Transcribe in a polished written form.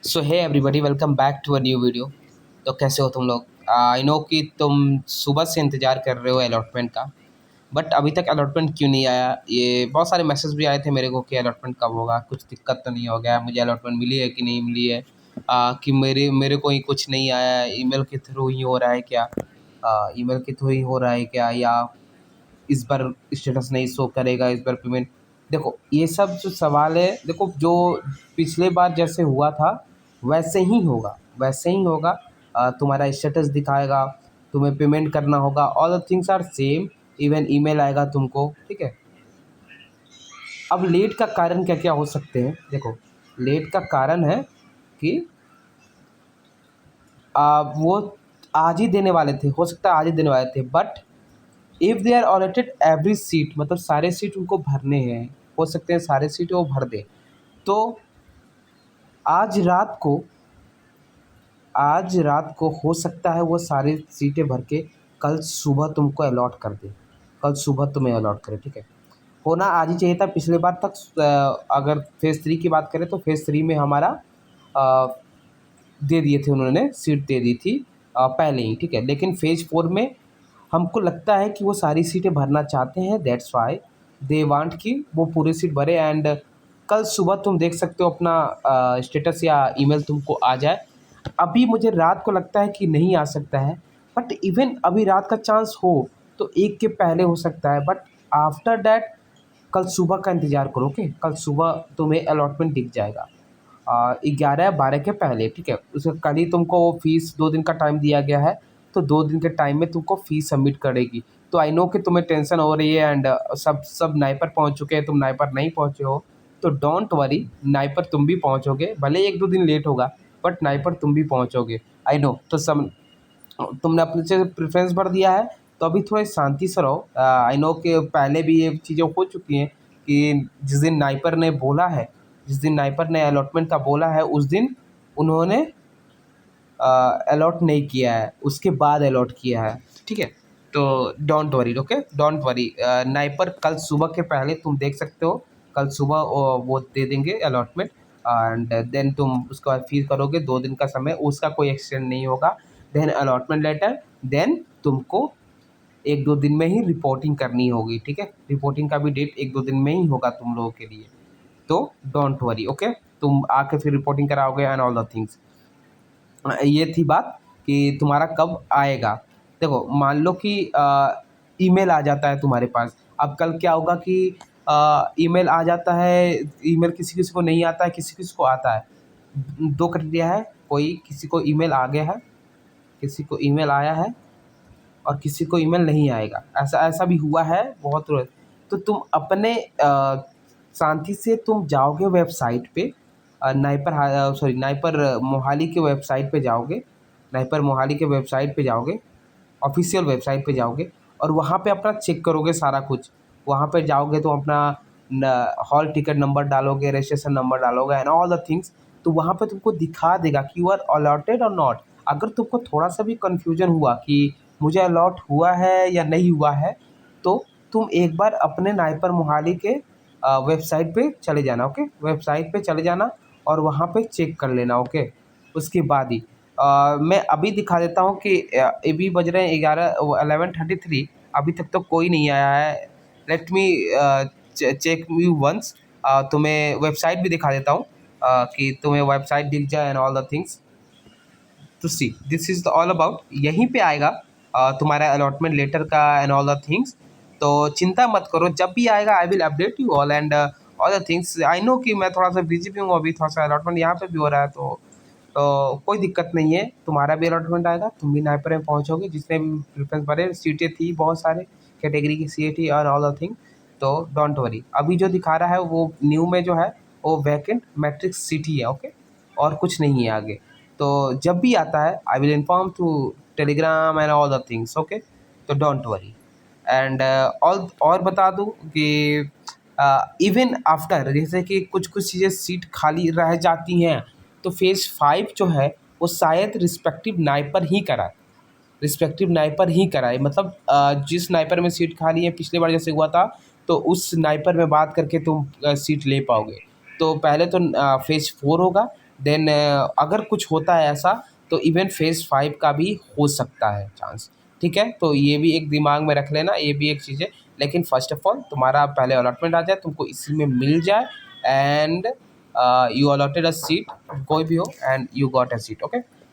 So hey everybody, welcome back to a new video. तो कैसे हो तुम लोग? आई नो कि तुम सुबह से इंतज़ार कर रहे हो अलॉटमेंट का, बट अभी तक अलॉटमेंट क्यों नहीं आया? ये बहुत सारे मैसेज भी आए थे मेरे को कि अलॉटमेंट कब होगा, कुछ दिक्कत तो नहीं हो गया, मुझे अलॉटमेंट मिली है कि नहीं मिली है, कि मेरे मेरे को ही कुछ नहीं आया है, ईमेल के थ्रू ही हो रहा है क्या? ईमेल के थ्रू ही हो रहा है क्या, या इस बार स्टेटस नहीं शो करेगा, इस बार पेमेंट। देखो ये सब जो सवाल है, देखो जो पिछले बार जैसे हुआ था वैसे ही होगा, वैसे ही होगा। तुम्हारा स्टेटस दिखाएगा, तुम्हें पेमेंट करना होगा, all the things are same. Even email आएगा तुमको, ठीक है। अब लेट का कारण क्या क्या हो सकते हैं? देखो, लेट का कारण है कि वो आज ही देने वाले थे, हो सकता है आज ही देने वाले थे, but if they are allotted every seat, मतलब सारे सीट उनको भरने हैं, हो सकते हैं सारे सीट वो भर दे। तो आज रात को आज रात को हो सकता है वो सारी सीटें भर के कल सुबह तुमको अलॉट कर दे, कल सुबह तुम्हें अलॉट करे, ठीक है। होना आज ही चाहिए था। पिछले बार तक अगर फेज़ 3 की बात करें तो फेज़ 3 में हमारा अ, दे दिए थे, उन्होंने सीट दे दी थी पहले ही, ठीक है। लेकिन फेज़ 4 में हमको लगता है कि वो सारी सीटें भरना चाहते हैं, दैट्स व्हाई दे वांट कि वो पूरी सीट भरे। एंड कल सुबह तुम देख सकते हो अपना स्टेटस या ईमेल तुमको आ जाए। अभी मुझे रात को लगता है कि नहीं आ सकता है, बट इवन अभी रात का चांस हो तो एक के पहले हो सकता है, बट आफ्टर दैट कल सुबह का इंतज़ार करो। ओके, कल सुबह तुम्हें अलॉटमेंट दिख जाएगा 11 12 के पहले, ठीक है। उसके कल ही तुमको वो फ़ीस 2 दिन का टाइम दिया गया है, तो 2 दिन के टाइम में तुमको फ़ीस सबमिट करेगी। तो आई नो कि तुम्हें टेंशन हो रही है, एंड सब नाइपर पहुंच चुके हैं, तुम नाइपर नहीं पहुंचे हो। तो डोंट वरी, नाइपर तुम भी पहुंचोगे, भले ही 1 2 दिन लेट होगा, बट नाइपर तुम भी पहुंचोगे। I know. तो सब तुमने अपने से प्रेफरेंस भर दिया है, तो अभी थोड़े शांति से रहो। आई नो कि पहले भी ये चीज़ें हो चुकी हैं कि जिस दिन नाइपर ने अलॉटमेंट का बोला है, उस दिन उन्होंने अलॉट नहीं किया है, उसके बाद अलॉट किया है, ठीक है। तो don't worry, okay, don't worry. NIPER कल सुबह के पहले तुम देख सकते हो, कल सुबह वो दे देंगे अलॉटमेंट। एंड देन तुम उसके बाद फील करोगे 2 दिन का समय, उसका कोई एक्सटेंड नहीं होगा। देन अलॉटमेंट लेटर, देन तुमको 1 2 दिन में ही रिपोर्टिंग करनी होगी, ठीक है। रिपोर्टिंग का भी डेट 1 2 दिन में ही होगा तुम लोगों के लिए। तो डोंट वरी, ओके। तुम आके फिर रिपोर्टिंग कराओगे एंड ऑल द थिंग्स। ये थी बात कि तुम्हारा कब आएगा। देखो, मान लो कि ईमेल आ जाता है तुम्हारे पास। अब कल क्या होगा कि ईमेल आ जाता है, ईमेल किसी किसी को नहीं आता है, किसी किसी को आता है। 2 क्राइटेरिया है, कोई किसी को ईमेल आ गया है, किसी को ईमेल आया है, और किसी को ईमेल नहीं आएगा। ऐसा ऐसा भी हुआ है बहुत। तो तुम अपने शांति से तुम जाओगे वेबसाइट पे, नाइपर मोहाली के वेबसाइट पे जाओगे, नाइपर मोहाली के वेबसाइट पे जाओगे, ऑफिशियल वेबसाइट पे जाओगे, और वहाँ पे अपना चेक करोगे सारा कुछ। वहाँ पे जाओगे तो अपना हॉल टिकट नंबर डालोगे, रजिस्ट्रेशन नंबर डालोगे एंड ऑल द थिंग्स। तो वहाँ पे तुमको दिखा देगा कि यू आर अलॉटेड और नॉट। अगर तुमको थोड़ा सा भी कन्फ्यूजन हुआ कि मुझे अलॉट हुआ है या नहीं हुआ है, तो तुम एक बार अपने नाइपर मोहाली के वेबसाइट पे चले जाना, ओके। वेबसाइट पे चले जाना और वहाँ पे चेक कर लेना, ओके। उसके बाद ही मैं अभी दिखा देता हूँ कि अभी बज रहे हैं 11:33। अभी तक तो कोई नहीं आया है। Let me check you once. तुम्हें वेबसाइट भी दिखा देता हूँ, कि तुम्हें वेबसाइट दिख जाए एंड ऑल द थिंग्स। तो see this is all about, यहीं पे आएगा तुम्हारा अलॉटमेंट लेटर का एंड ऑल द थिंग्स। तो चिंता मत करो, जब भी आएगा I will update you all and all the things. I know कि मैं थोड़ा सा बिजी भी हूँ, अभी थोड़ा सा अलॉटमेंट यहाँ पे भी हो रहा है, तो कोई दिक्कत नहीं है। तुम्हारा भी अलॉटमेंट आएगा, तुम भी नाइपर में पहुँचोगे। जिसने भी प्रेफरेंस भरे, सीटें थी बहुत सारे कैटेगरी की सीटें थी और ऑल द थिंग। तो डोंट वरी, अभी जो दिखा रहा है वो न्यू में जो है वो वैकेंट मैट्रिक्स सिटी है, ओके, और कुछ नहीं है आगे। तो जब भी आता है I will inform to Telegram and all the things, okay. तो डोंट वरी। एंड और बता दूं कि इवन आफ्टर, जैसे कि कुछ कुछ चीज़ें सीट खाली रह जाती हैं, तो फेज़ 5 जो है वो शायद रिस्पेक्टिव नाइपर ही कराए। मतलब जिस नाइपर में सीट खाली है, पिछले बार जैसे हुआ था, तो उस नाइपर में बात करके तुम सीट ले पाओगे। तो पहले तो फेज़ 4 होगा, देन अगर कुछ होता है ऐसा तो इवन फेज़ 5 का भी हो सकता है चांस। ठीक है, तो ये भी एक दिमाग में रख लेना, ये भी एक चीज़ है। लेकिन फर्स्ट ऑफ ऑल तुम्हारा पहले अलॉटमेंट आ जाए, तुमको इसी में मिल जाए, and you allotted a seat, कोई भी हो, and you got a seat. Okay,